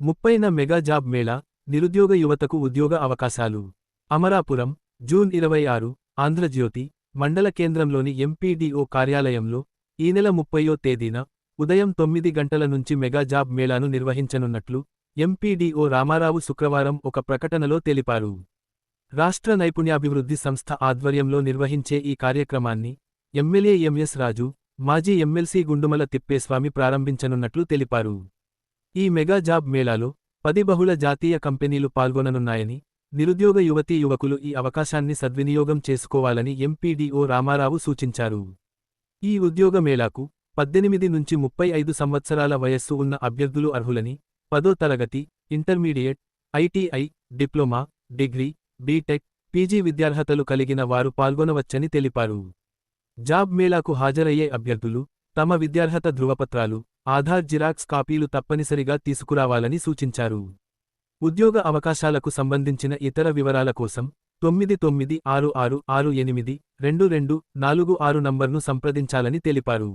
30న mega job Mela, నిరుద్యోగ యువతకు ఉద్యోగ అవకాశాలు. అమరాపురం, జూన్ 26, ఆంధ్రజ్యోతి, మండల కేంద్రంలోని ఎంపీడీఓ కార్యాలయంలో ఈ నెల 30వ తేదీన ఉదయం 9 గంటల నుంచి మెగా జాబ్ మేళాను నిర్వహించనున్నట్లు ఎంపీడీఓ రామారావు శుక్రవారం ఒక ప్రకటనలో తెలిపారు. రాష్ట్ర నైపుణ్యాభివృద్ధి సంస్థ ఆధ్వర్యంలో నిర్వహించే ఈ కార్యక్రమాన్ని ఎమ్మెల్యే ఎంఎస్ రాజు, మాజీ ఎమ్మెల్సీ గుండుమల తిప్పేస్వామి ప్రారంభించనున్నట్లు తెలిపారు. ఈ మెగా జాబ్ మేళాలో 10 బహుళ జాతీయ కంపెనీలు పాల్గొననున్నాయని, నిరుద్యోగ యువతీ యువకులు ఈ అవకాశాన్ని సద్వినియోగం చేసుకోవాలని ఎంపీడీఓ రామారావు సూచించారు. ఈ ఉద్యోగ మేళాకు 18 నుంచి 35 సంవత్సరాల వయస్సు ఉన్న అభ్యర్థులు అర్హులని, 10వ తరగతి, intermediate, ITI, diploma, degree, BTech, PG విద్యార్హతలు కలిగిన వారు పాల్గొనవచ్చని తెలిపారు. జాబ్ మేళాకు హాజరయ్యే అభ్యర్థులు తమ విద్యార్హత ధృవపత్రాలు, ఆధార్ జిరాక్స్ కాపీలు తప్పనిసరిగా తీసుకురావాలని సూచించారు. ఉద్యోగ అవకాశాలకు సంబంధించిన ఇతర వివరాల కోసం 996666822246 నంబర్ను సంప్రదించాలని తెలిపారు.